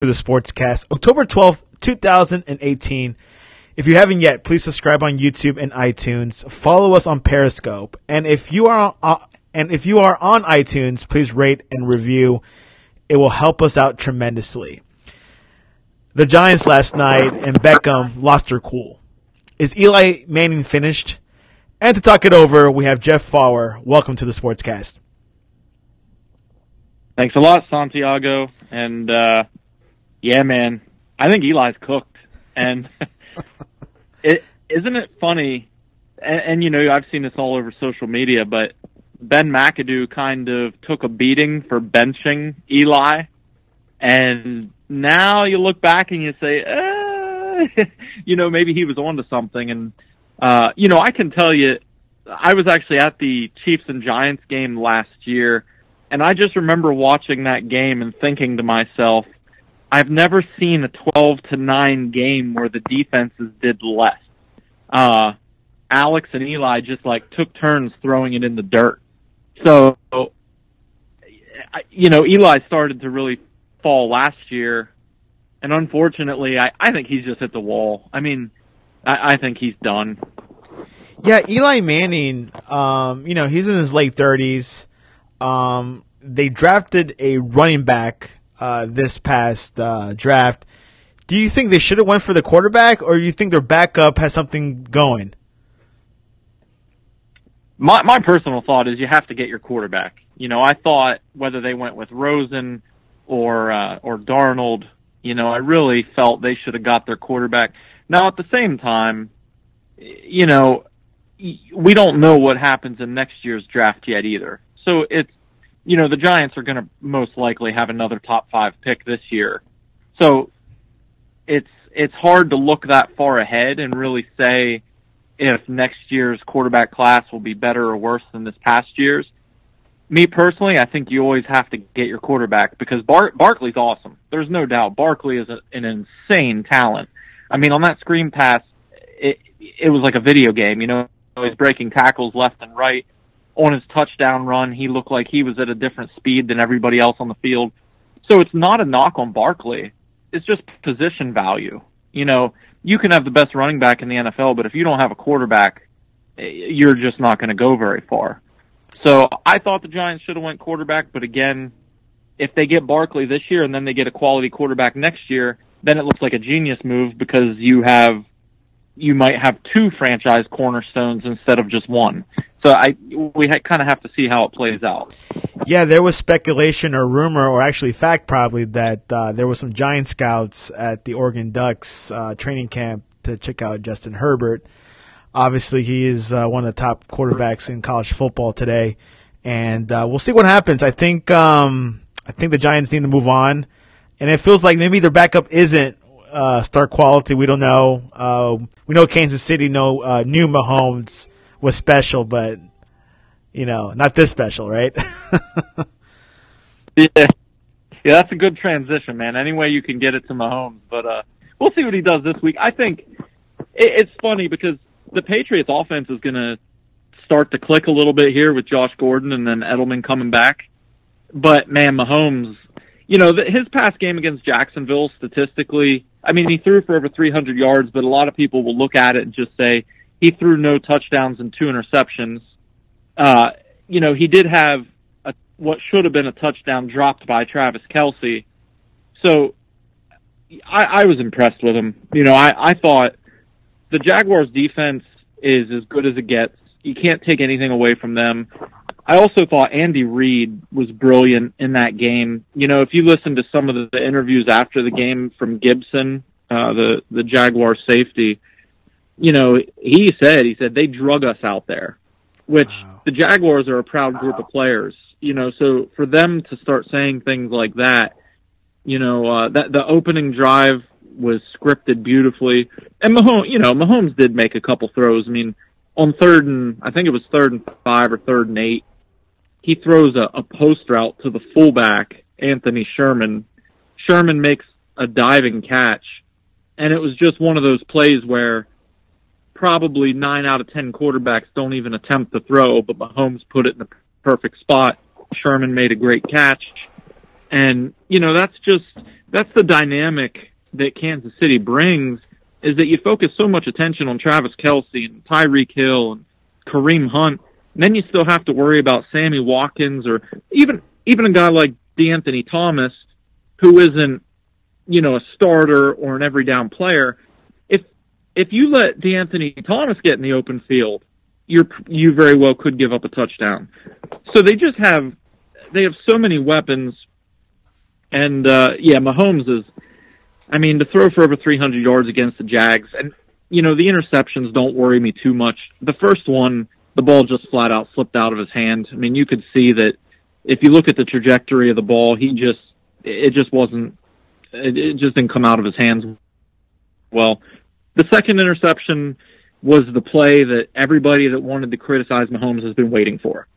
the Sportscast, October 12th, 2018. If you haven't yet, please subscribe on YouTube and iTunes. Follow us on Periscope. And if you are on iTunes, please rate and review. It will help us out tremendously. The Giants last night and Beckham lost their cool. Is Eli Manning finished? And to talk it over, we have Jeff Fawver. Welcome to the Sportscast. Thanks a lot, Santiago. And, yeah, man, I think Eli's cooked. And isn't it funny, and you know, I've seen this all over social media, but Ben McAdoo kind of took a beating for benching Eli. And now you look back and you say, you know, maybe he was onto something. And, you know, I can tell you, I was actually at the Chiefs and Giants game last year, and I just remember watching that game and thinking to myself, I've never seen a 12-9 game where the defenses did less. Alex and Eli just took turns throwing it in the dirt. So, you know, Eli started to really fall last year, and unfortunately, I think he's just hit the wall. I mean, I think he's done. Yeah, Eli Manning, you know, he's in his late 30s. They drafted a running back this past draft. Do you think they should have went for the quarterback, or do you think their backup has something going? My personal thought is you have to get your quarterback. You know, I thought whether they went with Rosen or Darnold, you know, I really felt they should have got their quarterback. Now, at the same time, you know, we don't know what happens in next year's draft yet either. So it's, you know, the Giants are going to most likely have another top 5 pick this year. So it's hard to look that far ahead and really say if next year's quarterback class will be better or worse than this past year's. Me personally, I think you always have to get your quarterback because Barkley's awesome. There's no doubt. Barkley is an insane talent. I mean, on that screen pass, it was like a video game. You know, he's breaking tackles left and right. On his touchdown run, he looked like he was at a different speed than everybody else on the field. So it's not a knock on Barkley. It's just position value. You know, you can have the best running back in the NFL, but if you don't have a quarterback, you're just not going to go very far. So I thought the Giants should have went quarterback, but again, if they get Barkley this year and then they get a quality quarterback next year, then it looks like a genius move because you might have 2 franchise cornerstones instead of just one. So we kind of have to see how it plays out. Yeah, there was speculation or rumor, or actually fact probably, that there was some Giant scouts at the Oregon Ducks training camp to check out Justin Herbert. Obviously, he is one of the top quarterbacks in college football today, and we'll see what happens. I think the Giants need to move on, and it feels like maybe their backup isn't star quality. We don't know. We know Kansas City knew Mahomes was special, but you know, not this special, right? Yeah, that's a good transition, man. Any way you can get it to Mahomes, but we'll see what he does this week. I think it's funny because the Patriots offense is going to start to click a little bit here with Josh Gordon and then Edelman coming back. But, man, Mahomes, you know, his past game against Jacksonville, statistically, I mean, he threw for over 300 yards, but a lot of people will look at it and just say he threw no touchdowns and 2 interceptions. You know, he did have what should have been a touchdown dropped by Travis Kelce. So I was impressed with him. You know, I thought the Jaguars' defense is as good as it gets. You can't take anything away from them. I also thought Andy Reid was brilliant in that game. You know, if you listen to some of the interviews after the game from Gibson, the Jaguar safety, you know, he said they drug us out there, which the Jaguars are a proud group of players. You know, so for them to start saying things like that, you know, that the opening drive was scripted beautifully. And Mahomes did make a couple throws. I mean, on I think it was 3rd and 5 or 3rd and 8, he throws a post route to the fullback, Anthony Sherman. Sherman makes a diving catch, and it was just one of those plays where probably 9 out of 10 quarterbacks don't even attempt to throw, but Mahomes put it in the perfect spot. Sherman made a great catch. And, you know, that's the dynamic that Kansas City brings, is that you focus so much attention on Travis Kelce and Tyreek Hill and Kareem Hunt, and then you still have to worry about Sammy Watkins or even a guy like DeAnthony Thomas, who isn't, a starter or an every down player. If you let DeAnthony Thomas get in the open field, you very well could give up a touchdown. So they have so many weapons, and Mahomes is, to throw for over 300 yards against the Jags, and the interceptions don't worry me too much. The first one, the ball just flat out slipped out of his hand. You could see that if you look at the trajectory of the ball, it just didn't come out of his hands well. The second interception was the play that everybody that wanted to criticize Mahomes has been waiting for.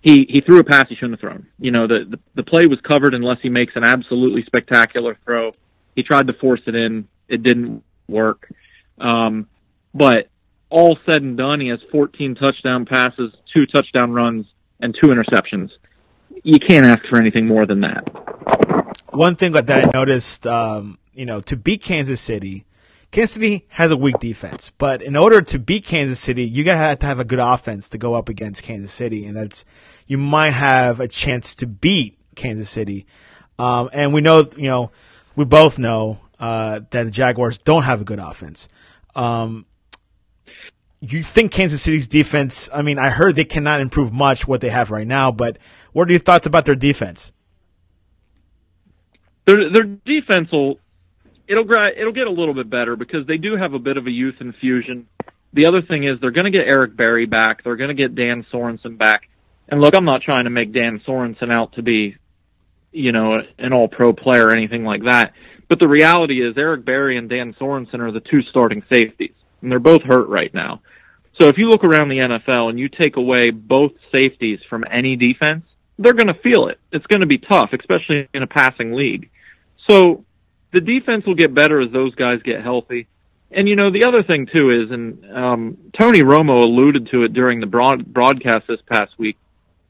He threw a pass he shouldn't have thrown. The play was covered unless he makes an absolutely spectacular throw. He tried to force it in. It didn't work. But all said and done, he has 14 touchdown passes, 2 touchdown runs, and 2 interceptions. You can't ask for anything more than that. One thing that I noticed, to beat Kansas City has a weak defense, but in order to beat Kansas City, you gotta have to have a good offense to go up against Kansas City, and you might have a chance to beat Kansas City. And we know, we both know that the Jaguars don't have a good offense. You think Kansas City's defense? I heard they cannot improve much what they have right now, but what are your thoughts about their defense? Their defense it'll get a little bit better because they do have a bit of a youth infusion. The other thing is they're going to get Eric Berry back. They're going to get Dan Sorensen back. And look, I'm not trying to make Dan Sorensen out to be, an all-pro player or anything like that. But the reality is Eric Berry and Dan Sorensen are the 2 starting safeties, and they're both hurt right now. So if you look around the NFL and you take away both safeties from any defense, they're going to feel it. It's going to be tough, especially in a passing league. So the defense will get better as those guys get healthy. And, the other thing, too, is, and Tony Romo alluded to it during the broadcast this past week,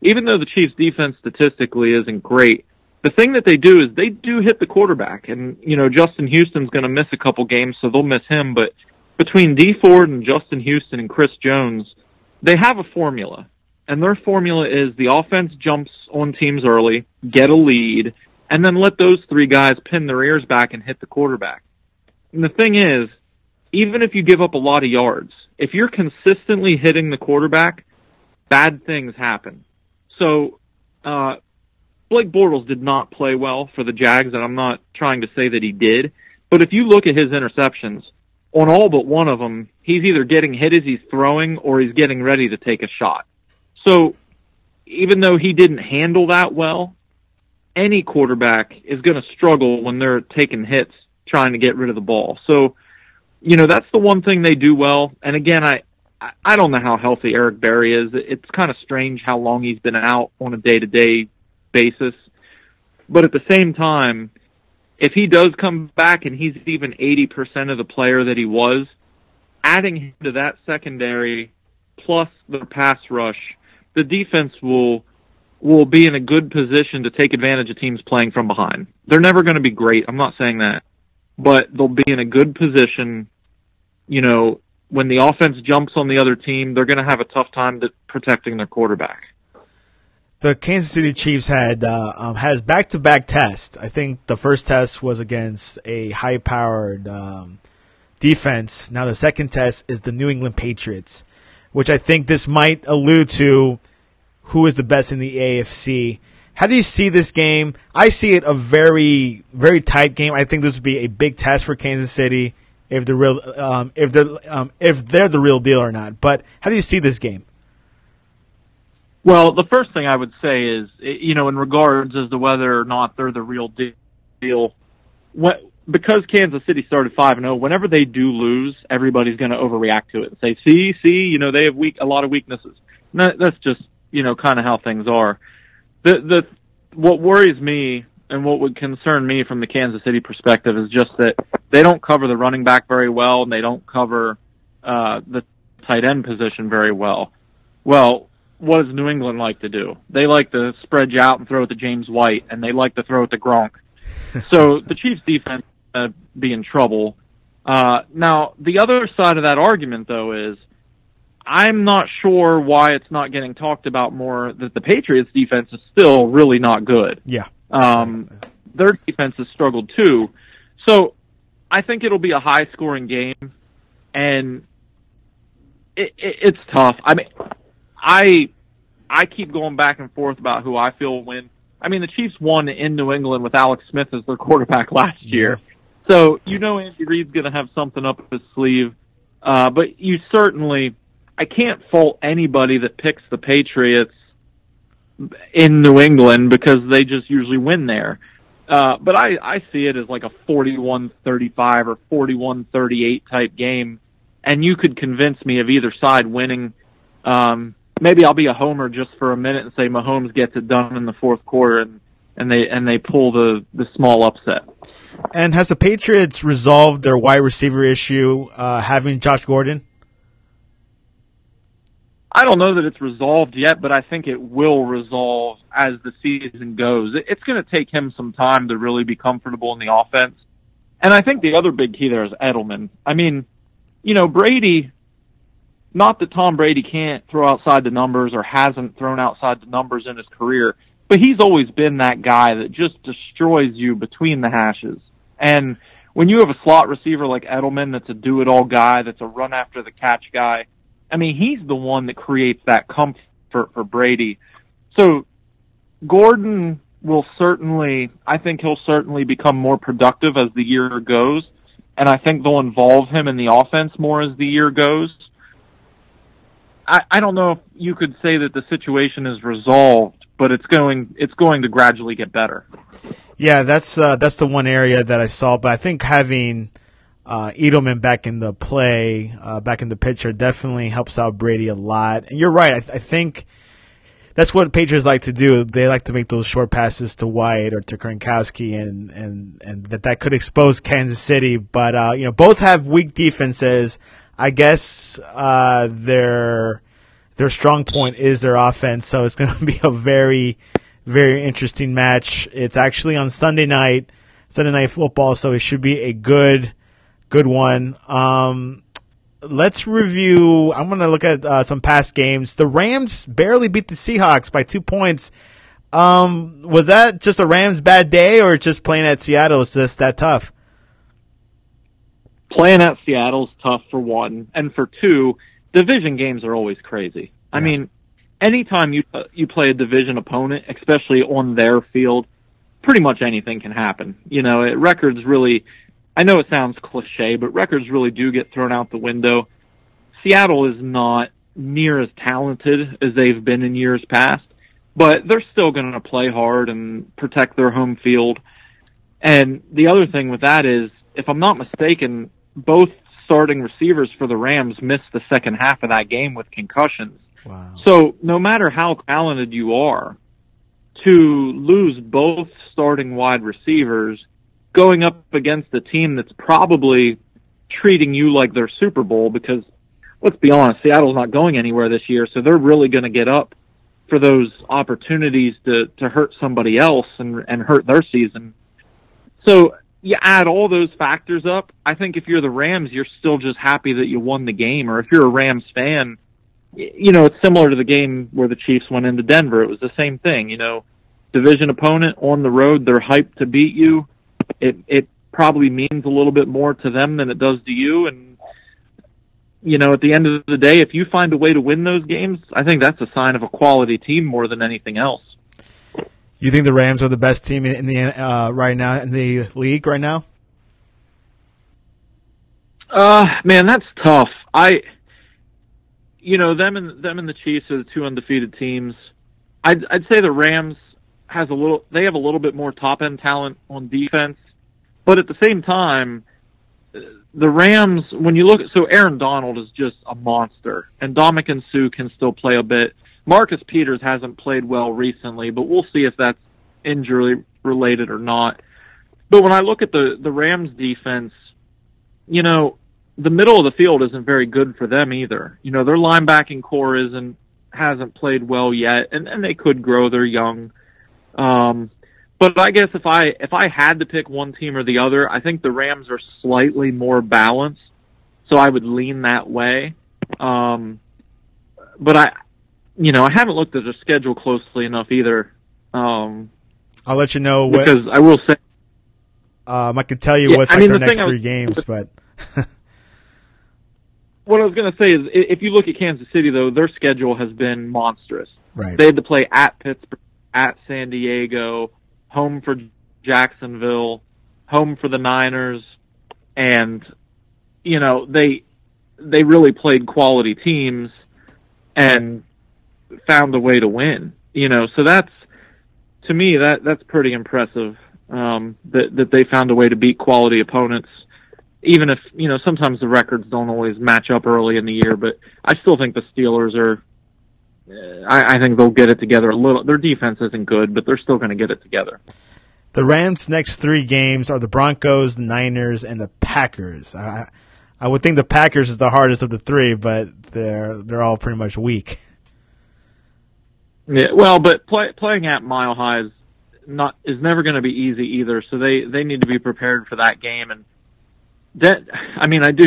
even though the Chiefs' defense statistically isn't great, the thing that they do is they do hit the quarterback. And, Justin Houston's going to miss a couple games, so they'll miss him. But between Dee Ford and Justin Houston and Chris Jones, they have a formula. And their formula is the offense jumps on teams early, get a lead, and then let those 3 guys pin their ears back and hit the quarterback. And the thing is, even if you give up a lot of yards, if you're consistently hitting the quarterback, bad things happen. So, Blake Bortles did not play well for the Jags, and I'm not trying to say that he did, but if you look at his interceptions, on all but one of them, he's either getting hit as he's throwing or he's getting ready to take a shot. So, even though he didn't handle that well, any quarterback is going to struggle when they're taking hits trying to get rid of the ball. So, that's the one thing they do well. And again, I don't know how healthy Eric Berry is. It's kind of strange how long he's been out on a day-to-day basis. But at the same time, if he does come back and he's even 80% of the player that he was, adding him to that secondary plus the pass rush, the defense will be in a good position to take advantage of teams playing from behind. They're never going to be great. I'm not saying that. But they'll be in a good position. When the offense jumps on the other team, they're going to have a tough time protecting their quarterback. The Kansas City Chiefs has back-to-back tests. I think the first test was against a high-powered defense. Now the second test is the New England Patriots, which I think this might allude to who is the best in the AFC. How do you see this game? I see it a very, very tight game. I think this would be a big test for Kansas City if they're the real deal or not. But how do you see this game? Well, the first thing I would say is, in regards as to whether or not they're the real deal, because Kansas City started 5-0, whenever they do lose, everybody's going to overreact to it and say, see, they have a lot of weaknesses. That's just, kind of how things are. What worries me and what would concern me from the Kansas City perspective is just that they don't cover the running back very well, and they don't cover the tight end position very well. Well, what does New England like to do? They like to spread you out and throw it to James White, and they like to throw it to Gronk. So the Chiefs' defense be in trouble. Now, the other side of that argument, though, is I'm not sure why it's not getting talked about more that the Patriots' defense is still really not good. Yeah. Their defense has struggled, too. So I think it'll be a high-scoring game, and it's tough. I mean, I keep going back and forth about who I feel will win. I mean, the Chiefs won in New England with Alex Smith as their quarterback last year. So you know Andy Reid's going to have something up his sleeve. But you certainly – I can't fault anybody that picks the Patriots in New England because they just usually win there. But I see it as like a 41-35 or 41-38 type game, and you could convince me of either side winning. Maybe I'll be a homer just for a minute and say Mahomes gets it done in the fourth quarter and they pull the small upset. And has the Patriots resolved their wide receiver issue having Josh Gordon? I don't know that it's resolved yet, but I think it will resolve as the season goes. It's going to take him some time to really be comfortable in the offense. And I think the other big key there is Edelman. I mean, you know, Brady, not that Tom Brady can't throw outside the numbers or hasn't thrown outside the numbers in his career, but he's always been that guy that just destroys you between the hashes. And when you have a slot receiver like Edelman that's a do-it-all guy, that's a run-after-the-catch guy, I mean, he's the one that creates that comfort for Brady. So Gordon will certainly, I think he'll certainly become more productive as the year goes, and I think they'll involve him in the offense more as the year goes. I don't know if you could say that the situation is resolved, but it's going to gradually get better. Yeah, that's the one area that I saw, but I think having Edelman back in the play, back in the picture, definitely helps out Brady a lot. And you're right. I think that's what Patriots like to do. They like to make those short passes to White or to Gronkowski, and that could expose Kansas City. But you know, both have weak defenses. I guess their strong point is their offense, so it's going to be a very, very interesting match. It's actually on Sunday Night Football, so it should be a good one. Let's review. I'm going to look at some past games. The Rams barely beat the Seahawks by 2 points. Was that just a Rams bad day, or just playing at Seattle is just that tough? Playing at Seattle's tough for one, and for two, division games are always crazy. Yeah. I mean, anytime you play a division opponent, especially on their field, pretty much anything can happen. You know, records really, I know it sounds cliche, but records really do get thrown out the window. Seattle is not near as talented as they've been in years past, but they're still going to play hard and protect their home field. And the other thing with that is, if I'm not mistaken, both starting receivers for the Rams missed the second half of that game with concussions. Wow. So no matter how talented you are, to lose both starting wide receivers going up against a team that's probably treating you like their Super Bowl, because let's be honest, Seattle's not going anywhere this year, so they're really going to get up for those opportunities to hurt somebody else and hurt their season. So you add all those factors up, I think if you're the Rams, you're still just happy that you won the game. Or if you're a Rams fan, you know, it's similar to the game where the Chiefs went into Denver. It was the same thing, you know, division opponent on the road, they're hyped to beat you. It probably means a little bit more to them than it does to you. And, you know, at the end of the day, if you find a way to win those games, I think that's a sign of a quality team more than anything else. You think the Rams are the best team in the right now in the league right now? Man, that's tough. Them and the Chiefs are the two undefeated teams. I'd say the Rams have a little bit more top end talent on defense, but at the same time, the Rams, when you look at, so Aaron Donald is just a monster, and Ndamukong Suh can still play a bit. Marcus Peters hasn't played well recently, but we'll see if that's injury related or not. But when I look at the Rams defense, you know, the middle of the field isn't very good for them either. You know, their linebacking core hasn't played well yet, and they could grow. They're young. But I guess if I had to pick one team or the other, I think the Rams are slightly more balanced, so I would lean that way. But I haven't looked at their schedule closely enough either. I'll let you know because I will say I can tell you what's their next three games, but what I was going to say is if you look at Kansas City, though, their schedule has been monstrous. Right. They had to play at Pittsburgh, at San Diego, home for Jacksonville, home for the Niners, and they really played quality teams and found a way to win. So that's, to me, that's pretty impressive. That they found a way to beat quality opponents, even if sometimes the records don't always match up early in the year. But I still think the Steelers are. I think they'll get it together a little. Their defense isn't good, but they're still going to get it together. The Rams' next three games are the Broncos, the Niners, and the Packers. I would think the Packers is the hardest of the three, but they're all pretty much weak. Yeah, well, but playing at Mile High is never going to be easy either. So they need to be prepared for that game. And I do.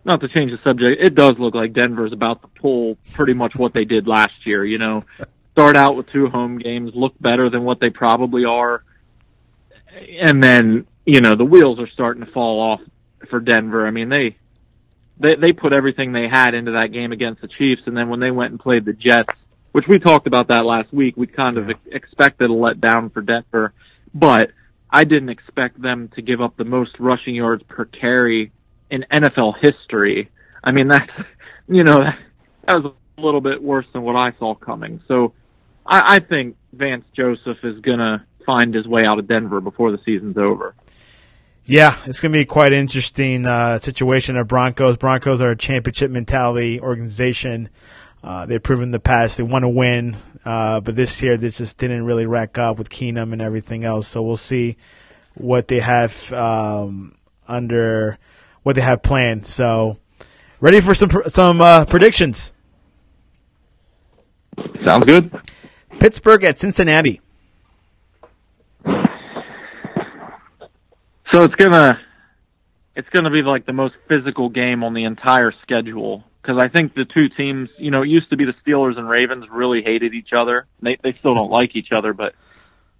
Not to change the subject, it does look like Denver's about to pull pretty much what they did last year. Start out with 2 home games, look better than what they probably are, and then the wheels are starting to fall off for Denver. I mean, they put everything they had into that game against the Chiefs, and then when they went and played the Jets, which we talked about that last week, we kind of expected a letdown for Denver, but I didn't expect them to give up the most rushing yards per carry in NFL history. I mean, that was a little bit worse than what I saw coming. So I think Vance Joseph is going to find his way out of Denver before the season's over. Yeah, it's going to be quite an interesting situation of Broncos. Broncos are a championship mentality organization. They've proven in the past they want to win, but this year this just didn't really rack up with Keenum and everything else. So we'll see what they have what they have planned. So, ready for some predictions? Sounds good. Pittsburgh at Cincinnati. So it's gonna be like the most physical game on the entire schedule because I think the two teams, it used to be the Steelers and Ravens really hated each other. They still don't like each other, but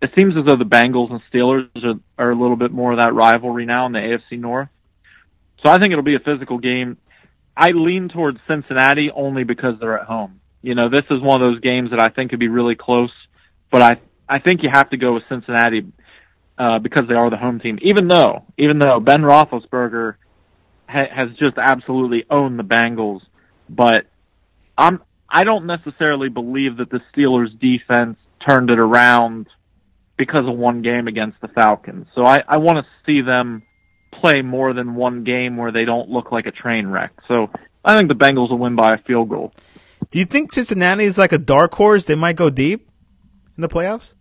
it seems as though the Bengals and Steelers are a little bit more of that rivalry now in the AFC North. So I think it'll be a physical game. I lean towards Cincinnati only because they're at home. This is one of those games that I think could be really close, but I think you have to go with Cincinnati because they are the home team. Even though Ben Roethlisberger has just absolutely owned the Bengals, but I don't necessarily believe that the Steelers' defense turned it around because of one game against the Falcons. So I want to see them play more than one game where they don't look like a train wreck. So I think the Bengals will win by a field goal. Do you think Cincinnati is like a dark horse? They might go deep in the playoffs?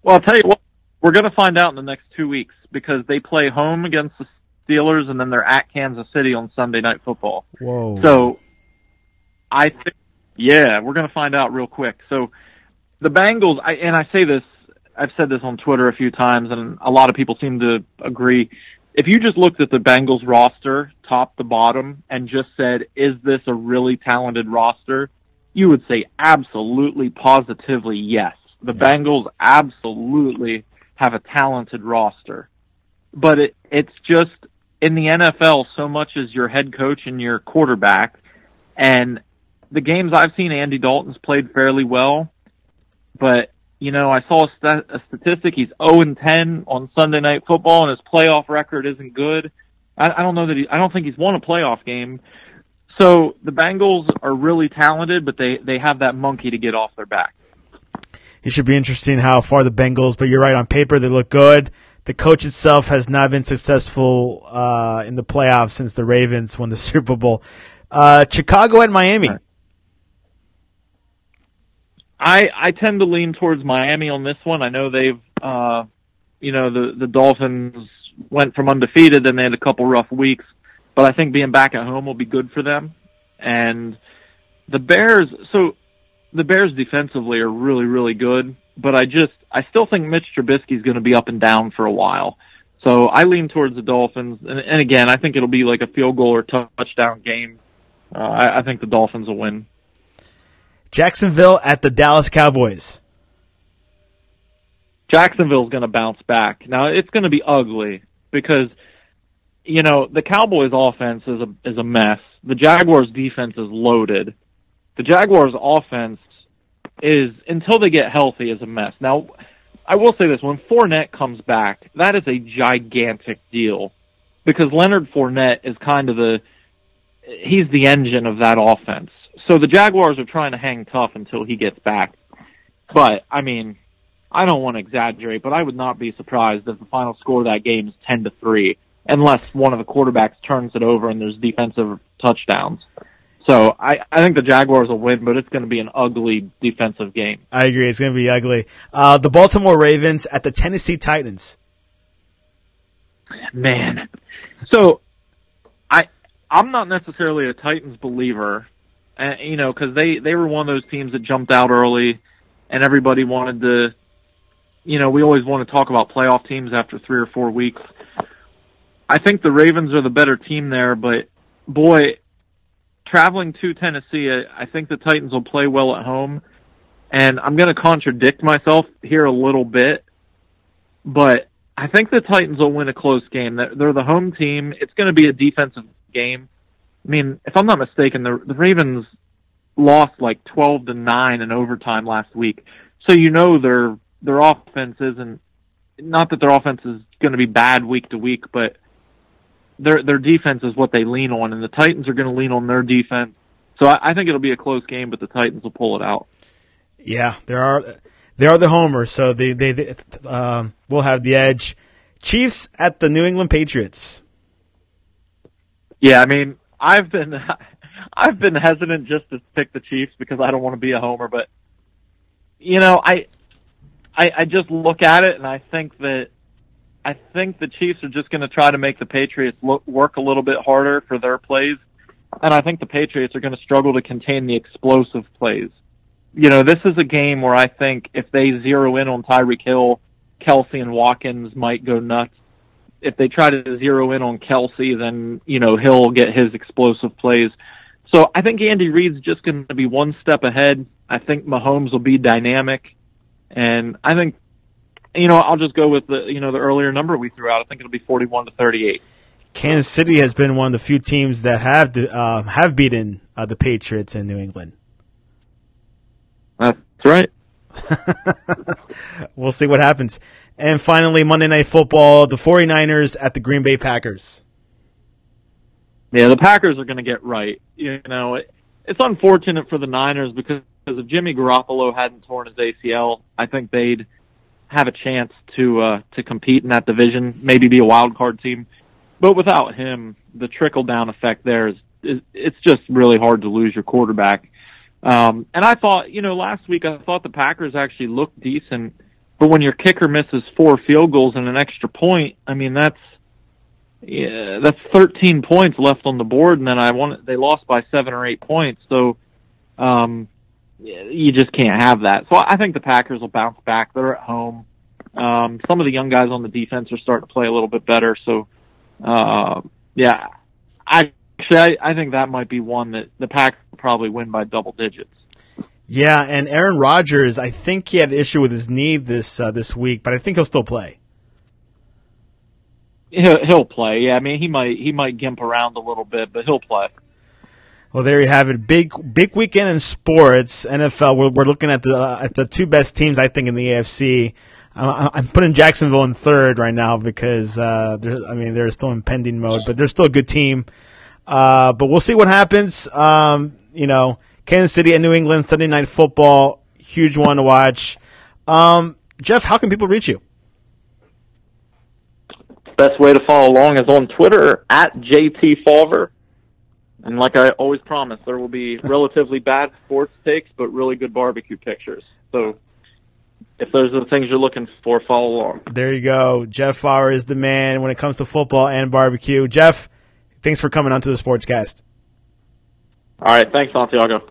Well, I'll tell you what, we're going to find out in the next 2 weeks because they play home against the Steelers and then they're at Kansas City on Sunday Night Football. Whoa. So I think, we're going to find out real quick. So the Bengals, I say this, I've said this on Twitter a few times and a lot of people seem to agree. If you just looked at the Bengals roster, top to bottom, and just said, is this a really talented roster? You would say absolutely, positively yes. The Bengals absolutely have a talented roster. But it's just, in the NFL, so much as your head coach and your quarterback. And the games I've seen, Andy Dalton's played fairly well. But I saw a statistic. He's 0-10 on Sunday Night Football, and his playoff record isn't good. I don't think he's won a playoff game. So the Bengals are really talented, but they have that monkey to get off their back. It should be interesting how far the Bengals, but you're right, on paper they look good. The coach itself has not been successful in the playoffs since the Ravens won the Super Bowl. Chicago and Miami. I tend to lean towards Miami on this one. I know they've, the Dolphins went from undefeated and they had a couple rough weeks, but I think being back at home will be good for them. And the Bears defensively are really, really good. but I still think Mitch Trubisky's going to be up and down for a while. So I lean towards the Dolphins, and again, I think it'll be like a field goal or touchdown game. I think the Dolphins will win. Jacksonville at the Dallas Cowboys. Jacksonville's going to bounce back. Now, it's going to be ugly because, the Cowboys' offense is a mess. The Jaguars' defense is loaded. The Jaguars' offense is, until they get healthy, is a mess. Now, I will say this. When Fournette comes back, that is a gigantic deal because Leonard Fournette is kind of he's the engine of that offense. So the Jaguars are trying to hang tough until he gets back. But, I don't want to exaggerate, but I would not be surprised if the final score of that game is 10-3, unless one of the quarterbacks turns it over and there's defensive touchdowns. So I think the Jaguars will win, but it's going to be an ugly defensive game. I agree. It's going to be ugly. The Baltimore Ravens at the Tennessee Titans. Man. So I'm not necessarily a Titans believer, because they were one of those teams that jumped out early and everybody wanted to, we always want to talk about playoff teams after 3 or 4 weeks. I think the Ravens are the better team there, but boy, traveling to Tennessee, I think the Titans will play well at home. And I'm going to contradict myself here a little bit, but I think the Titans will win a close game. They're the home team. It's going to be a defensive game. If I'm not mistaken, the Ravens lost like 12-9 in overtime last week. So their offense isn't, not that their offense is going to be bad week to week, but their defense is what they lean on, and the Titans are going to lean on their defense. So I think it'll be a close game, but the Titans will pull it out. Yeah, they are the homers, so they will have the edge. Chiefs at the New England Patriots. Yeah, I've been hesitant just to pick the Chiefs because I don't want to be a homer, but I just look at it and I think the Chiefs are just going to try to make the Patriots work a little bit harder for their plays, and I think the Patriots are going to struggle to contain the explosive plays. This is a game where I think if they zero in on Tyreek Hill, Kelsey and Watkins might go nuts. If they try to zero in on Kelsey, then, he'll get his explosive plays. So I think Andy Reid's just going to be one step ahead. I think Mahomes will be dynamic. And I think, I'll just go with the earlier number we threw out. I think it'll be 41-38. Kansas City has been one of the few teams that have beaten the Patriots in New England. That's right. We'll see what happens. And finally, Monday Night Football, the 49ers at the Green Bay Packers. Yeah, the Packers are going to get right. It's unfortunate for the Niners because if Jimmy Garoppolo hadn't torn his ACL, I think they'd have a chance to compete in that division, maybe be a wild card team. But without him, the trickle-down effect there it's just really hard to lose your quarterback. And I thought, last week I thought the Packers actually looked decent. But when your kicker misses 4 field goals and an extra point, that's 13 points left on the board, and then they lost by 7 or 8 points. So you just can't have that. So I think the Packers will bounce back. They're at home. Some of the young guys on the defense are starting to play a little bit better. So I think that might be one that the Packers will probably win by double digits. Yeah, and Aaron Rodgers, I think he had an issue with his knee this week, but I think he'll still play. He'll play. Yeah, he might gimp around a little bit, but he'll play. Well, there you have it. Big weekend in sports. NFL. We're looking at the two best teams, I think, in the AFC. I'm putting Jacksonville in third right now because they're still in pending mode, but they're still a good team. But we'll see what happens. Kansas City and New England, Sunday Night Football, huge one to watch. Jeff, how can people reach you? Best way to follow along is on Twitter, @JTFawver. And like I always promise, there will be relatively bad sports takes, but really good barbecue pictures. So if those are the things you're looking for, follow along. There you go. Jeff Fawver is the man when it comes to football and barbecue. Jeff, thanks for coming onto the Sportscast. All right. Thanks, Santiago.